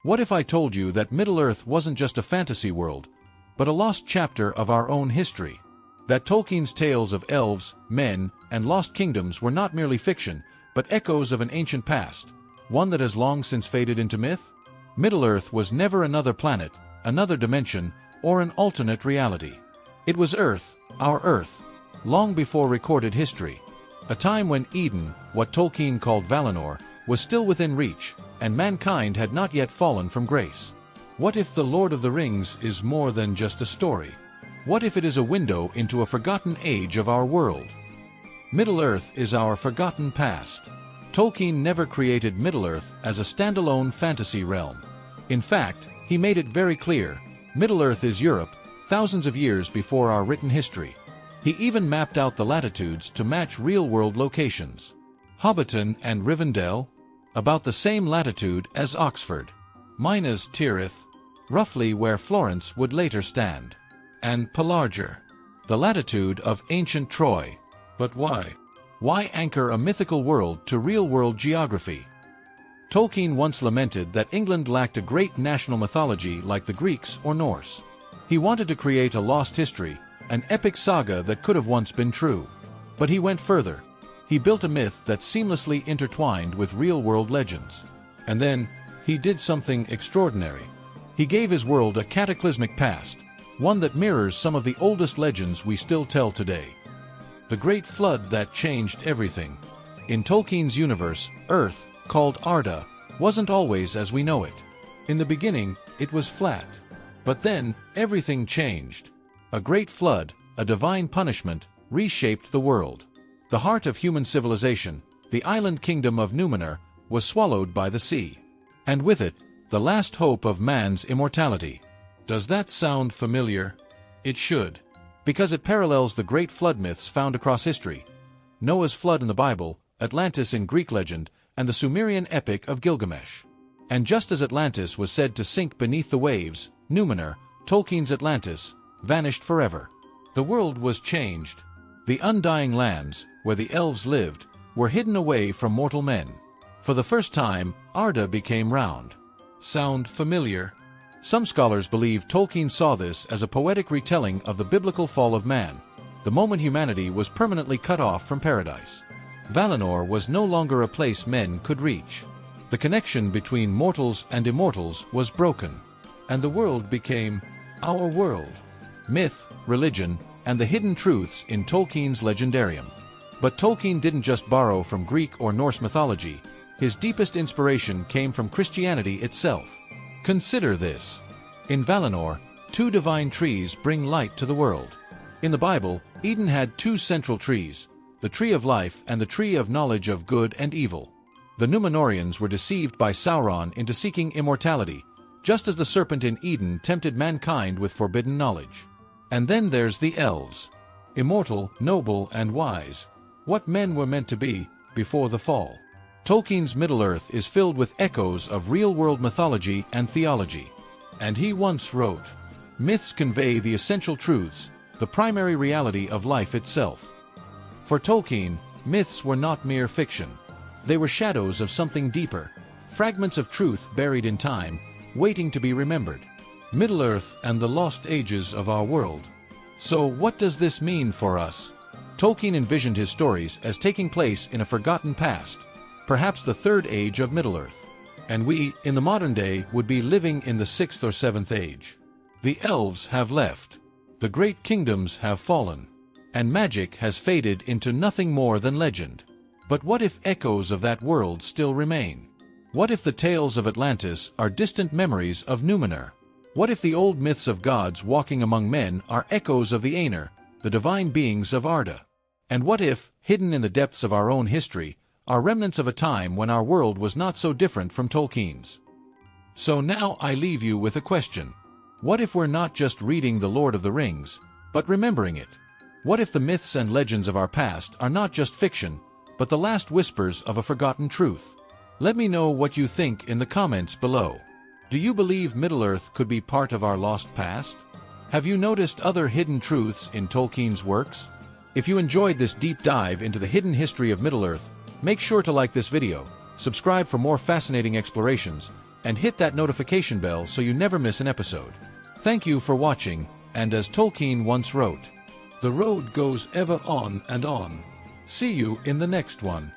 What if I told you that Middle-earth wasn't just a fantasy world, but a lost chapter of our own history? That Tolkien's tales of elves, men, and lost kingdoms were not merely fiction, but echoes of an ancient past, one that has long since faded into myth? Middle-earth was never another planet, another dimension, or an alternate reality. It was Earth, our Earth, long before recorded history. A time when Eden, what Tolkien called Valinor, was still within reach, and mankind had not yet fallen from grace. What if The Lord of the Rings is more than just a story? What if it is a window into a forgotten age of our world? Middle-earth is our forgotten past. Tolkien never created Middle-earth as a standalone fantasy realm. In fact, he made it very clear, Middle-earth is Europe, thousands of years before our written history. He even mapped out the latitudes to match real-world locations. Hobbiton and Rivendell, about the same latitude as Oxford. Minas Tirith, roughly where Florence would later stand. And Pelargir, the latitude of ancient Troy. But why? Why anchor a mythical world to real-world geography? Tolkien once lamented that England lacked a great national mythology like the Greeks or Norse. He wanted to create a lost history, an epic saga that could have once been true. But he went further. He built a myth that seamlessly intertwined with real-world legends. And then, he did something extraordinary. He gave his world a cataclysmic past, one that mirrors some of the oldest legends we still tell today. The Great Flood that changed everything. In Tolkien's universe, Earth, called Arda, wasn't always as we know it. In the beginning, it was flat. But then, everything changed. A great flood, a divine punishment, reshaped the world. The heart of human civilization, the island kingdom of Numenor, was swallowed by the sea. And with it, the last hope of man's immortality. Does that sound familiar? It should. Because it parallels the great flood myths found across history. Noah's flood in the Bible, Atlantis in Greek legend, and the Sumerian epic of Gilgamesh. And just as Atlantis was said to sink beneath the waves, Numenor, Tolkien's Atlantis, vanished forever. The world was changed. The Undying Lands, where the elves lived, were hidden away from mortal men. For the first time, Arda became round. Sound familiar? Some scholars believe Tolkien saw this as a poetic retelling of the biblical fall of man, the moment humanity was permanently cut off from paradise. Valinor was no longer a place men could reach. The connection between mortals and immortals was broken, and the world became our world. Myth, religion, and the hidden truths in Tolkien's legendarium. But Tolkien didn't just borrow from Greek or Norse mythology. His deepest inspiration came from Christianity itself. Consider this. In Valinor, two divine trees bring light to the world. In the Bible, Eden had two central trees, the tree of life and the tree of knowledge of good and evil. The Númenóreans were deceived by Sauron into seeking immortality, just as the serpent in Eden tempted mankind with forbidden knowledge. And then there's the elves. Immortal, noble, and wise. What men were meant to be before the fall. Tolkien's Middle-earth is filled with echoes of real-world mythology and theology. And he once wrote, "Myths convey the essential truths, the primary reality of life itself." For Tolkien, myths were not mere fiction. They were shadows of something deeper, fragments of truth buried in time, waiting to be remembered. Middle-earth and the lost ages of our world. So what does this mean for us? Tolkien envisioned his stories as taking place in a forgotten past, perhaps the third age of Middle-earth. And we, in the modern day, would be living in the sixth or seventh age. The elves have left. The great kingdoms have fallen. And magic has faded into nothing more than legend. But what if echoes of that world still remain? What if the tales of Atlantis are distant memories of Numenor? What if the old myths of gods walking among men are echoes of the Aenir, the divine beings of Arda? And what if, hidden in the depths of our own history, are remnants of a time when our world was not so different from Tolkien's? So now I leave you with a question. What if we're not just reading The Lord of the Rings, but remembering it? What if the myths and legends of our past are not just fiction, but the last whispers of a forgotten truth? Let me know what you think in the comments below. Do you believe Middle-earth could be part of our lost past? Have you noticed other hidden truths in Tolkien's works? If you enjoyed this deep dive into the hidden history of Middle-earth, make sure to like this video, subscribe for more fascinating explorations, and hit that notification bell so you never miss an episode. Thank you for watching, and as Tolkien once wrote, "The road goes ever on and on." See you in the next one.